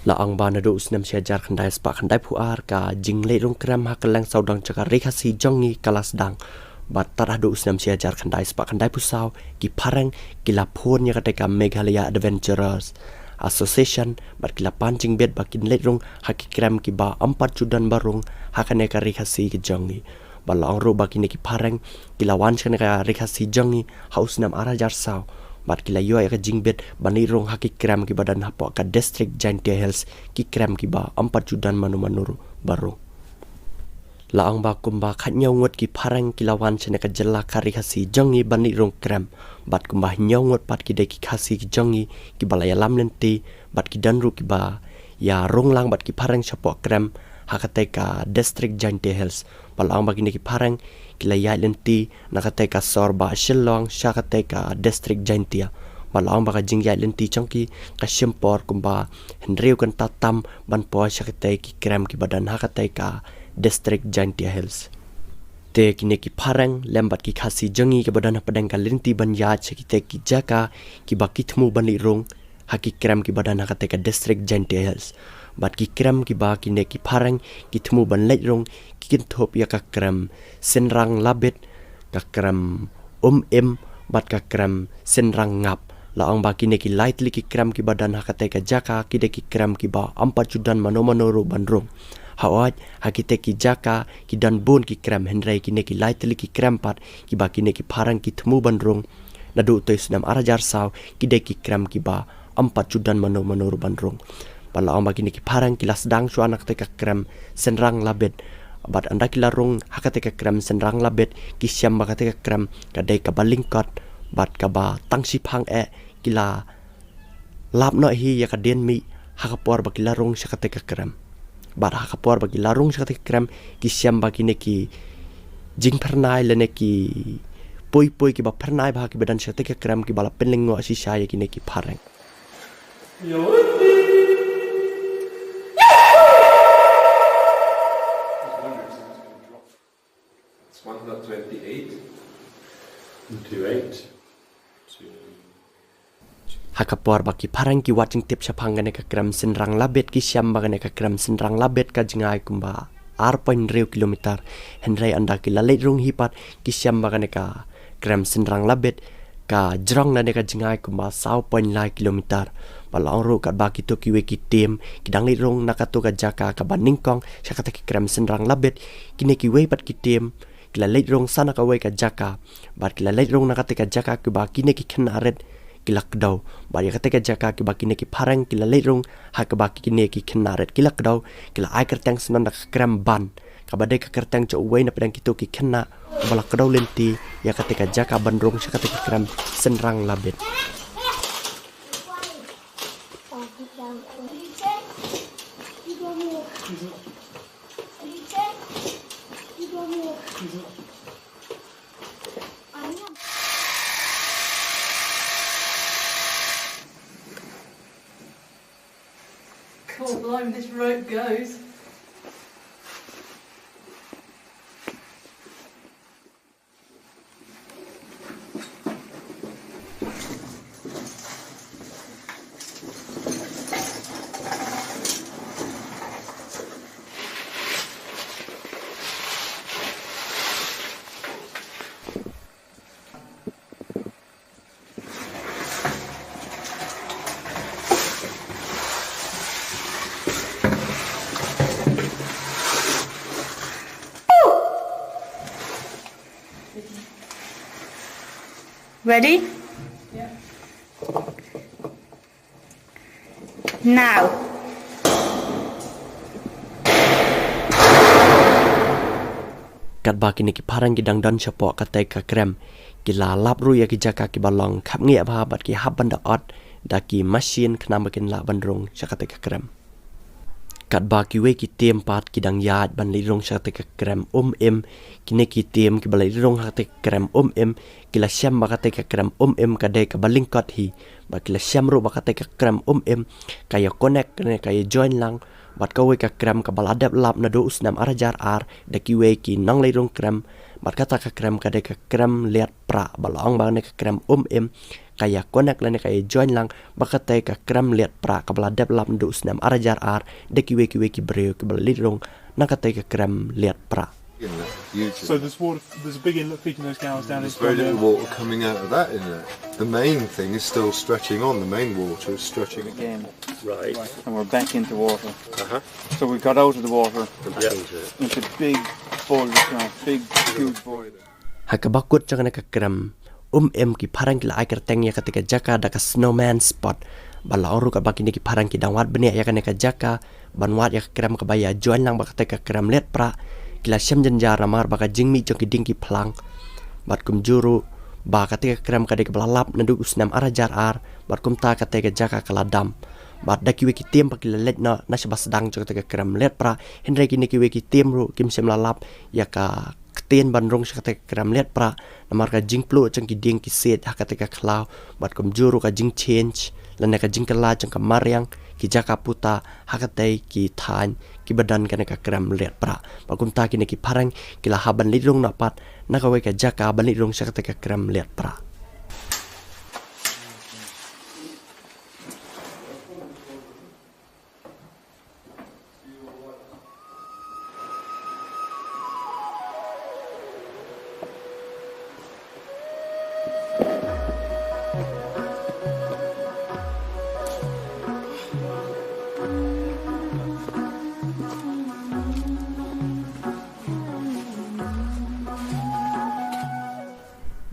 la ang ba na do usnam siajar khandai spa khandai puar ka jingleit rung krem hakalang saudang cakar khasi jongi kalas dang bat tarah do usnam siajar khandai spa khandai pusau ki phareng kila phon nya kata ka Meghalaya Adventurers Association bat kila pancing bet bakin leit rung haki krem ki ba 4 judan barung hakane ka khasi ki jongi balang ro bakin ki phareng kila wan chane ka khasi jongi haus nam arajar sau bat kila yo ka jingbet bani rong haki krem ki badan hapo ka district jaintia hills ki krem ki ba 4 judan manu baru la ang ba kumba khatnyau ngot ki phareng kilawan chene ka jella kari khasi jongi bani rong krem bat kumba nyau ngot pat ki de ki khasi ki jongi ki balaya lam lenti bat ki danru ki ba ya rong lang bat ki phareng chapo krem hakate ka district jaintia hills balang bagi ki phareng kila ya lenti nakate ka sorba shillong shakate ka district jaintia balang baga jingya lenti chongki ka shimpor kumba hendriu kan tatam ban po shakate ki krem ki badan hakate ka district jaintia hills te kine ki phareng lembat ki khasi jongi ki badan padang ka lenti ban ya chakite ki jaka ki bakithmu bani rong haki krem ki badan hakate ka district jaintia hills bat ki krem ki ba ki ne ki phareng ki thmu ban leit rong ki kin thop ya ka krem senrang labet ka krem em bat ka krem senrang ngap la ang ba ki ne ki lightly ki krem ki badan hakate ka jaka ki de ki krem ki ba 4 judan mano ro ban rong hawat hakite ki jaka ki dan bon ki krem henrai ki ne ki lightly ki krem pat ki ba ki ne ki phareng ki thmu ban rong nadu tois nam arajar saw ki de ki krem ki ba 4 judan mano ro ban rong pala ang bagi ki phareng kilas dang su anak te ka krem senrang labet bat anda kila rung hakate ka krem senrang labet ki syam bakate ka krem ka dei ka balingkat bat ka ba tangsi phang kila lap no hi ya ka den mi hakapor bakila rung sakate ka krem bat hakapor bakila rung sakate ka krem ki syam bagi ne ki jing pernai lene ki poi ki ba pernai ba ki badan sakate ka krem ki bala penlengo si saya ki ne ki phareng It's 128 hakapor baki phareng ki watching tip sapang gane ka krem senrang labet ki syam bagane ka krem senrang labet ka jingai kumba 6.2 kilometer henrai anda ki lalait rung hipat ki syam bagane ka krem senrang labet ka jrong na ka jingai kumba 6.9 kilometer balang ro kat baki to ki we ki tem ki dang lait rung nakato ka jaka ka baningkong sakata ki krem senrang labet ki ne ki we pat ki tem kila leit rong sana ka we ka jaka bat kila leit rong nakate ka jaka ki ba kine ki kharet kila kdau ba ya kate ka jaka ki ba kine ki phareng kila leit rong ha ka ba kine ki kharet kila kdau kila ai kertang senan ka krem ban ka ba de ka kertang cho we na pedang kito ki khana bala kdau lenti ya kate ka jaka ban rong sa kate ki krem senrang labet God, blimey, this rope goes. Ready? Yeah. Now. kat ba kini ki phareng ki dang dan chapo ka te ka krem ki la lap ru ya ki jaka ki balong khap nge ba bat ki hab ban da ot da ki machine khna ma kin la ban rong cha ka te ka krem kat ba ki we ki tem pat ki dang yaat ban li rong cha te ka krem em ki ne ki tem ki balai rong ha te krem em ki la syam ba ka te ka krem em ka de ka baling kot hi ba ki la syam ru ba ka te ka krem em ka ya connect ne ka ya join lang bat ka we ka krem ka baladap lap na do usnam arajar ar da ki we ki nang lai rong krem bat ka ta ka krem ka de ka krem liat pra balong ba ne ka krem em kaya konak lane kaya join lang bakate ka krem liat pra kabla develop ndu snam arajar ar deki weki breu kabla lidrong nakate ka krem liat pra. So there's a big inlet feeding those cows down. There's very little water coming out of that inlet. The main thing is still stretching on. The main water is stretching again. Right. And we're back into water. So we got out of the water into big bowl of big huge bowl. Hakabakut jangan ka krem em ki phareng ki la ai kerteng ya ketika jaka da ka snowman spot bala oru ka bakini ki phareng ki dangwat benia ya ka jaka banwat ya krem ka baya join lang bakate ka krem liat pra kila syam jenja ramar baka jingmi jong ki dingki plang bat kum juru ba ketika krem ka de belalap nandu usnam arajar ar bat kum ta ketika jaka kala dam bat daki weki tim pak kila let na nasba sedang jong ketika krem liat pra henre ki neki weki tim ru kim sem lalap ya ka tien ban rong ketika krem liat pra namar ka jing plu jong ki ding ki set ha ketika klau bat kum juru ka jing change lana ka jing kala jong ka mariang ki jaka puta hakatei ki than ki badan kana ka krem liat pra bakum ta ki neki phareng kila haban lidrong na pat nakawe ka jaka ban lidrong sakate ka krem liat pra.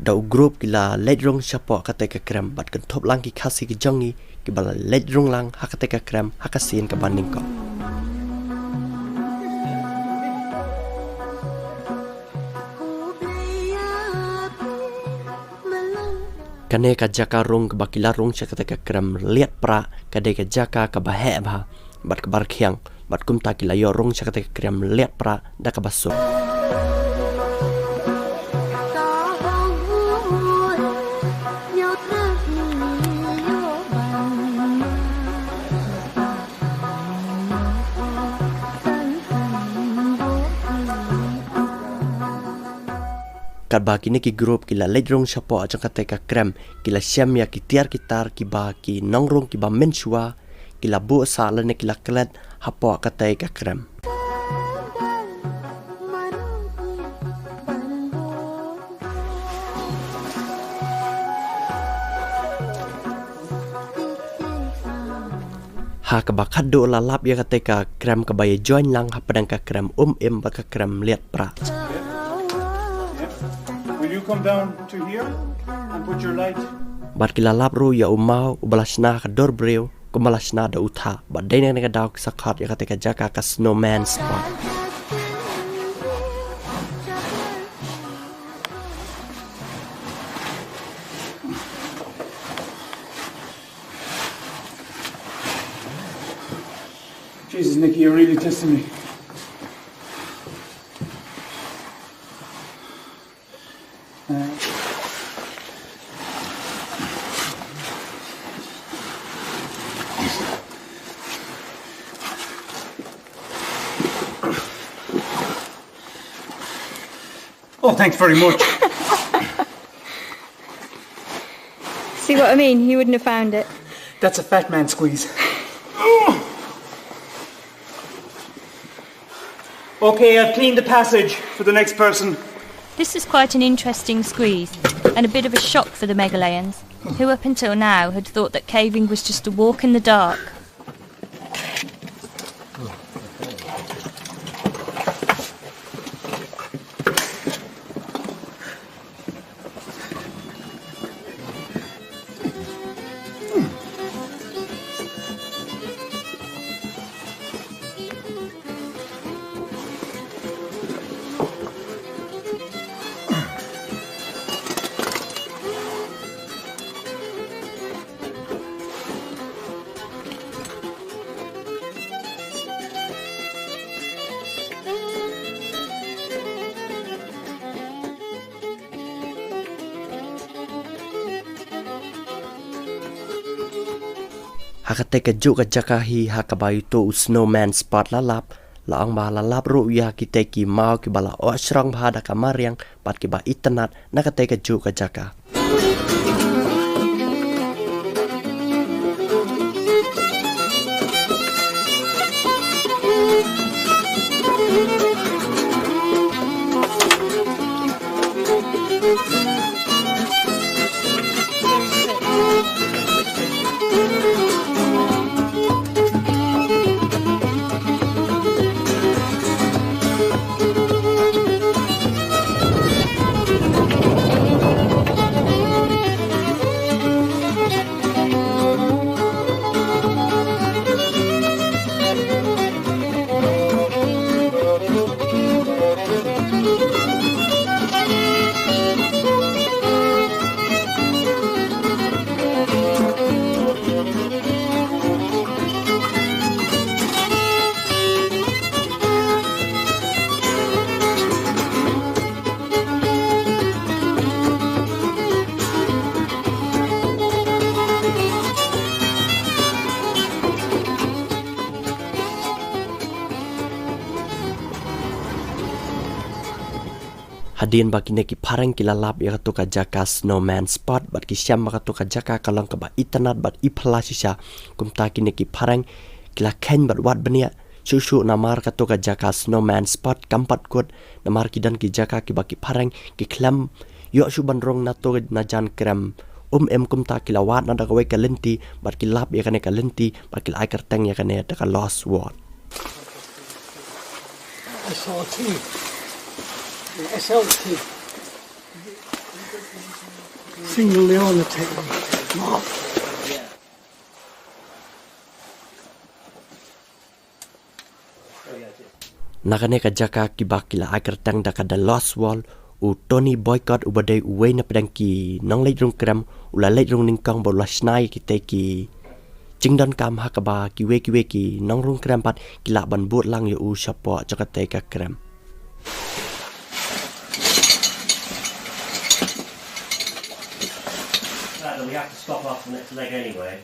Dau grup kila ledrong siapa kata ke krem bat kentop lang ki khasi ki jongi ki bala ledrong lang hakate ke krem hakasin ke banding ko. Kane ka jaka rung ke bakila rung sakate ke krem liat pra kade ke jaka ka bahe ba bat ke bar khiang bat kum ta kila yo rung sakate ke krem liat pra da ka basu. Kadba kini ki grup kila ledrong siapa ajang kata ka krem kila syam ya ki tiar kitar ki ba ki nongrong ki ba mensua kila bu sa lane kila kelet hapa kata ka krem. Ha ka ba khaddo lalap ya kata ka krem ka ba join lang hapadang ka krem em ba ka krem liat pra. Will you come down to here and put your light? Bat kila lap ru ya umau ubalasna ka dor breu kumalasna da utha bat dai nang daw sakhat ya kata ka jaka ka snowman spot. Jesus, Nicky, you're really testing me. Oh, thanks very much. See what I mean? He wouldn't have found it. That's a fat man squeeze. Okay, I've cleaned the passage for the next person. This is quite an interesting squeeze, and a bit of a shock for the Meghalayans, who up until now had thought that caving was just a walk in the dark. Hakate ka juk ka jakahi hakabayu to snowman spot lalap laang ba lalap ru ya kita ki mau ki bala osrang bhada kamariang pat ki ba itanat nakate ka juk ka jaka. hadian bagi neki phareng kila lap ya to ka jaka snowman spot bat ki syam ka to ka jaka kalang ka ba itanat bat iphala sisa kumta ki neki phareng kila khen bat wat bania Shushu namar ka to ka jaka snowman spot kampat kut namar ki dan ki jaka ki baki phareng ki klam yo shu bandrong na to na jan krem em kumta kila wat na da ka we ka lenti bat ki lap ya ka ne ka lenti bat ki ai kerteng ya ka ne da ka lost word SRT, SLT, single Leona technique, mark. Nakane ka jaka ki bakila agar tang da ka da lost wall u Tony boycott u badai uwe na pedang ki nong leit rung kram ula leit rung ning kong bo la snai ki te ki jingdan kam hakaba ki we ki nong rung kram pat kila ban but lang yo u shapo jaka te ka kram We have to stop after the next leg anyway.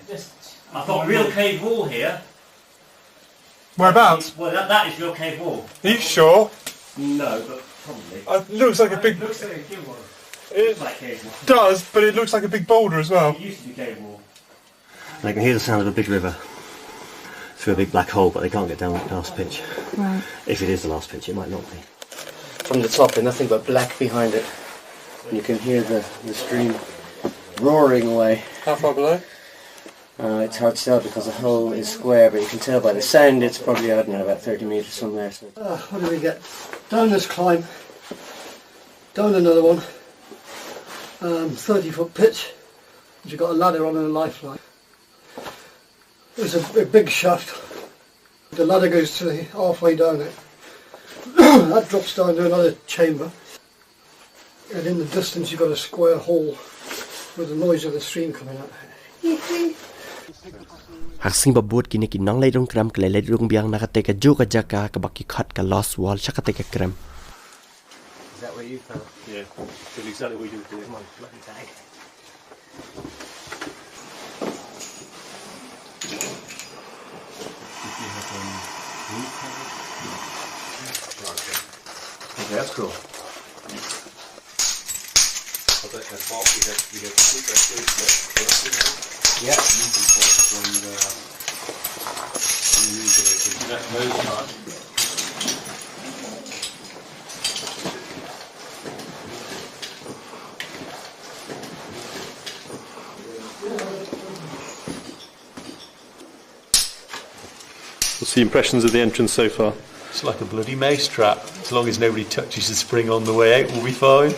I've got a real cave wall here. Whereabouts? Well, that is your cave wall. Are you sure? No, but probably. It looks like a big. It looks like a cave wall. It It's like cave wall. does, but it looks like a big boulder as well. It used to be cave wall. They can hear the sound of a big river through a big black hole, but they can't get down the last pitch. Right. If it is the last pitch, it might not be. From the top, there's nothing but black behind it. And you can hear the stream roaring away. How far below? It's hard to tell because the hole is square, but you can tell by the sound it's probably, I don't know, about 30 metres from there. So. What do we get? Down this climb, down another one, 30-foot pitch, which you've got a ladder on and a lifeline. There's a big shaft. The ladder goes to halfway down it. That drops down to another chamber. And in the distance you've got a square hole with the noise of the stream coming out. Haksing babut kini ki nong leit rung kram kle leit rung biang nakate ka ju ka jaka ka baki khat ka lost wall shakate ka kram Is that what you found? Yeah, that's exactly what you would do. Come on, bloody bag. Okay, that's cool. Yeah. What's the impressions of the entrance so far? It's like a bloody mouse trap. As long as nobody touches the spring on the way out, we'll be fine.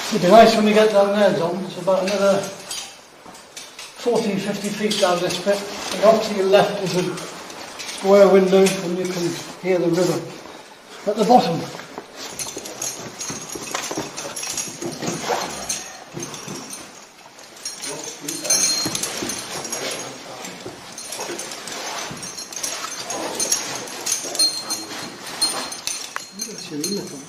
It'd be nice when we get down there, John. It's about another 40, 50 feet down this bit. And off to your left is a square window and you can hear the river at the bottom. That's your uniform.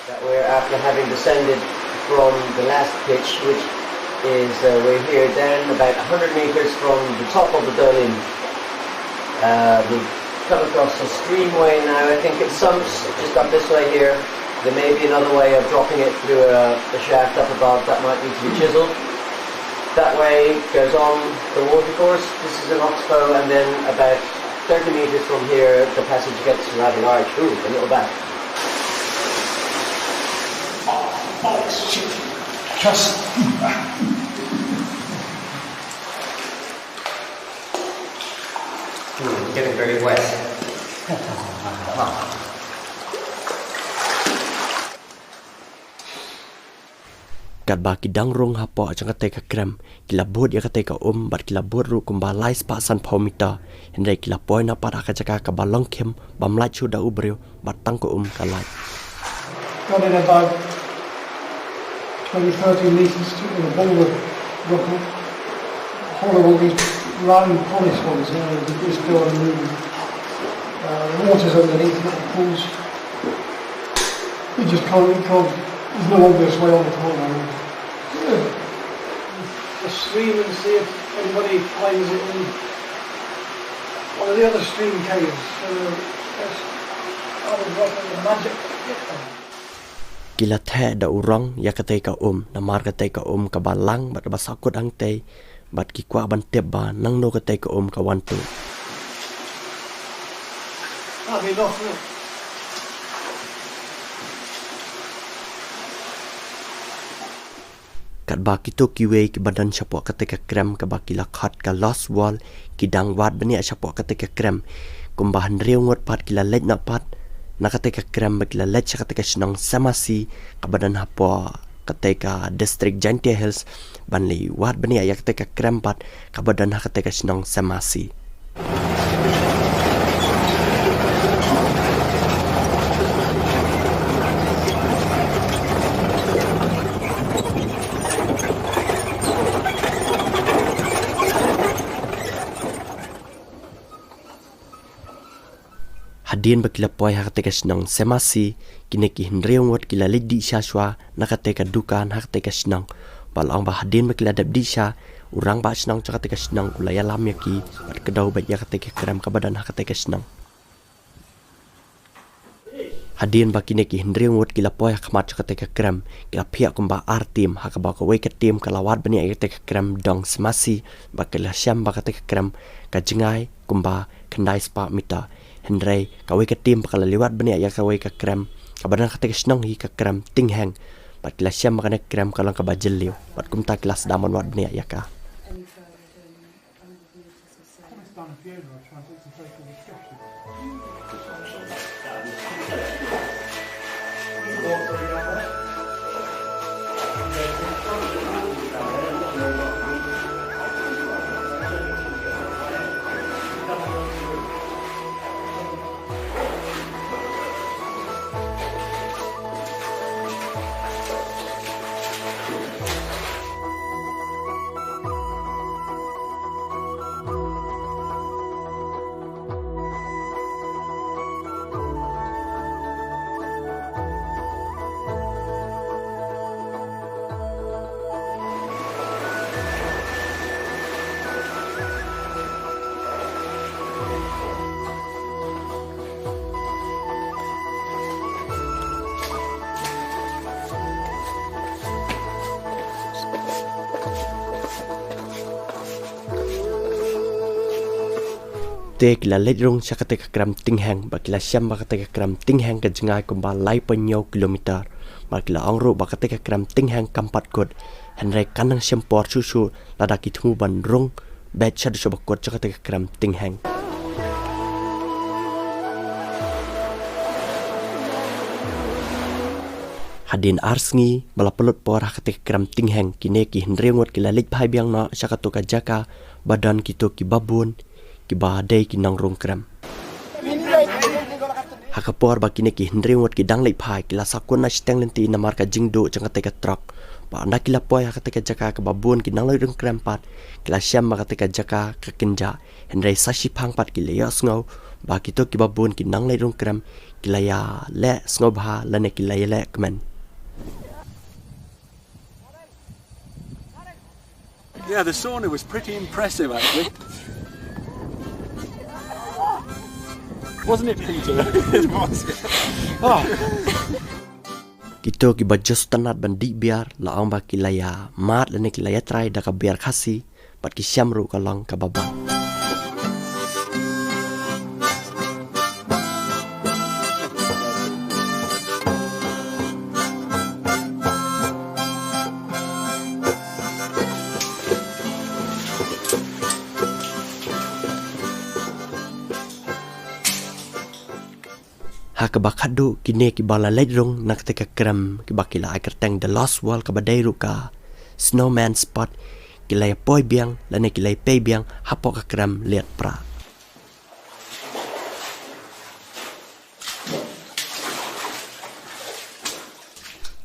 That we're after having descended from the last pitch, which is we're here down about 100 metres from the top of the Dolin. We've come across a streamway now. I think it sumps just up this way here. There may be another way of dropping it through a shaft up above that might need to be chiseled. That way goes on the watercourse. This is an oxbow, and then about 30 metres from here the passage gets rather large. Ooh, a little back. Oh, shit. Just... Getting very wet. kat ba ki dang rong ha po chang ka kram kila bot ya ka te ka bat kila bot ru kum ba lai spa san phomita hendai kila poi na para ka jaka ka ba long khem bam lai chu da ubreu bat tang ko ka lai got in about maybe 30 metres in a boulder rock. All of all these round polished ones here, the still unmoving. The water's underneath, not the pools. You just can't, there's no obvious way on the pond. Just stream and see if anybody finds it in one of the other stream caves. That's the magic. Kila the da urang ya kate ka na mar kate ka ka balang bat basakut ang te bat ki kwa ban tep ba nang no kate ka ka wan tu. Kat ba kito kiwe ki badan siapa kate ka krem ka ba kila khat ka lost wall ki dang wat bani siapa kate ka krem kumbahan reungot pat kila let na pat nakateka krem bakila leche kateka sinang samasi kabadan hapo kateka district jaintia hills banli wat bani ayak kateka krem pat kabadan kateka sinang samasi. Hadien bakila poi hakateka sinang semasi kine ki hinreung wat kila lidi syaswa nakateka dukan hakateka sinang balang ba hadien bakila dabdi sya urang ba sinang cakateka sinang ulaya lam yaki bat kedau bat yakateka krem kabadan hakateka sinang hadien ba kine ki hinreung wat kila poi hakmat cakateka krem kila pia kumba artim hakaba ko weke tim kalawat bani yakateka krem dong semasi bakila syam bakateka krem kajingai kumba kendai spa mita Henry kawai ke tim pakala liwat bani ya kawai ke krem kabadan kata ke senang hi ke krem ting hang bat kelas siam makana krem kalang ka bajel liu bat kumta kelas daman wat bani ya ka kila let rung sa kateka krem ting hang bakila siam bakateka krem ting hang ka jengai kumba lai panyo kilometer bakila angro bakateka krem ting hang kampat kod henry kanang siam por susu ladaki thumu ban rung bet chad sobakot sa kateka krem ting hang hadin arsngi balapelot por kateka krem ting hang kine ki henry ngot kila let phai biang na sa katoka jaka badan kito ki babun kiba day ki nang rong krem hakapor ba kine ki hindring wat ki dang lai phai kila sakun na steng lenti na marka jingdo changate ka truck ba na kila poi hakate ka jaka ka babun ki nang lai rong krem pat kila syam ma kate ka jaka ka kinja hendrai sashi phang pat ki le ya sngo ba ki to ki babun ki nang lai rong krem kila ya le sngo bha la ne kila ya le kmen. Yeah, the sauna was pretty impressive actually. Wasn't it, Peter? It was. Oh. Kito ki bajos tanat bandi biar laang ba kilaya mat lene kilaya try da ka biar khasi pat ki syamru kalang ka baba. Hakabakadu kine ki bala ledrong nakte ka krem ki bakila akerteng the lost wall ka badai ruka snowman spot kilay poi biang lane kilay pay biang hapo ka krem liat pra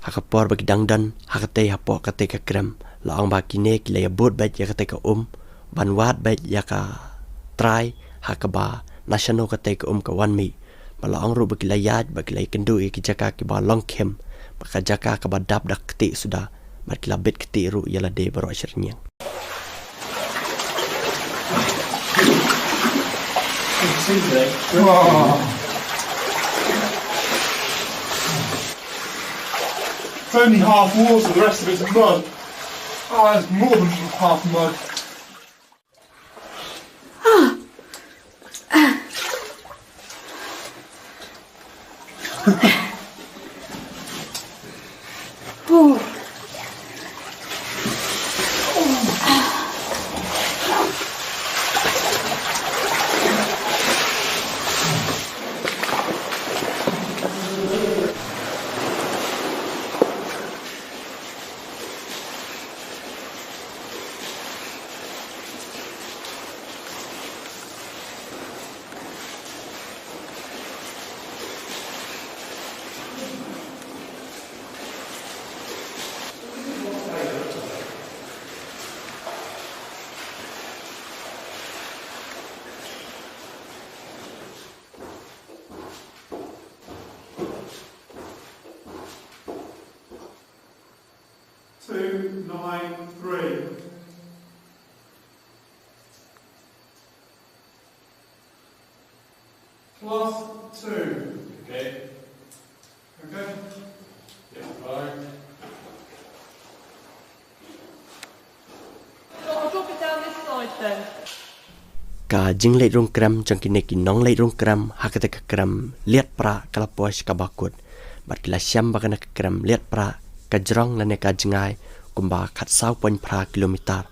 hakapor bagi dangdan hakate hapo kate ka krem la ong ba kine ki le bot bet ya kate ka ban wat bet ya ka try hakaba national kate ka ka wan mi bala ong ru bagi layat bagi lay kendu ki jaka ki ba long kem baka jaka ka ba dap dak kete sudah bagi la bet kete ru ya la de baro asyirnya. It's only half water, the rest of it's mud. Oh, it's more than half mud. Plus 2. Okay. Okay. Yes, fine. I'll drop it down this side then. Ka jingleit rung krem jang kine ki nong leit rung krem hakate ka krem liat pra kala posh ka bakut bat kila syam bakana ka krem liat pra ka jrong lane ka jingai kumba khat sau pon pra kilometer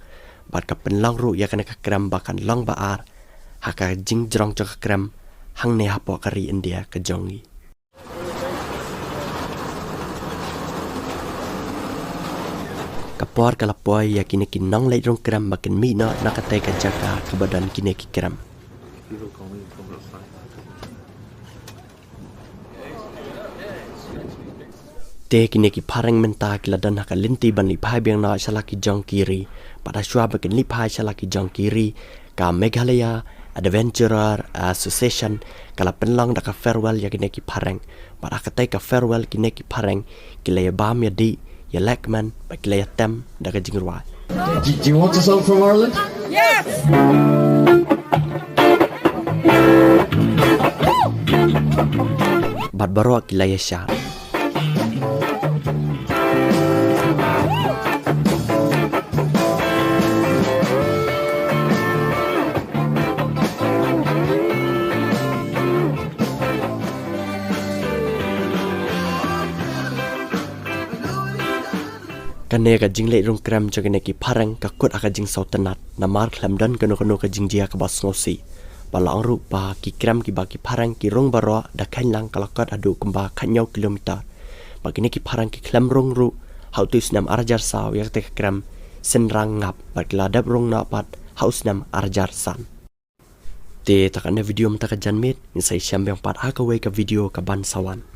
bat ka penlong ru ya kana ka krem bakan long baar haka jing jrong jang ka krem hang ne hapo kari India ka jongi. Kapor kalapoy ya kine ki nong leit rung krem bakin mi no nakate ka jaka ka badan kine ki krem. Te kine ki phareng menta ki ladan haka linti ban li phai biang no salaki jong kiri pada shwa bakin li phai salaki jong kiri ka Meghalaya Adventurers Association kala penlong daka farewell ya kine ki phareng pada kate ka farewell kine ki phareng kile bam ya di ya lekman bakile ya tem daka jingrwa. Do you want a song from Ireland? Yes! Bat baro kila ya syar. Kane ka jingleit rung krem jagane ki phareng ka kut aka jing sautanat namar khlamdan kano ka jingjia ka bas ngosi bala ru pa ki krem ki ba ki phareng ki rung baro da khain lang kalakat adu kumba khanyau kilometer bagine ki phareng ki khlam rung ru hautus nam arjar saw yak te krem sen rang ngap bakla dab rung na pat haus nam arjar san te takane video mta ka janmit insai syam yang pat aka we ka video ka ban sawan.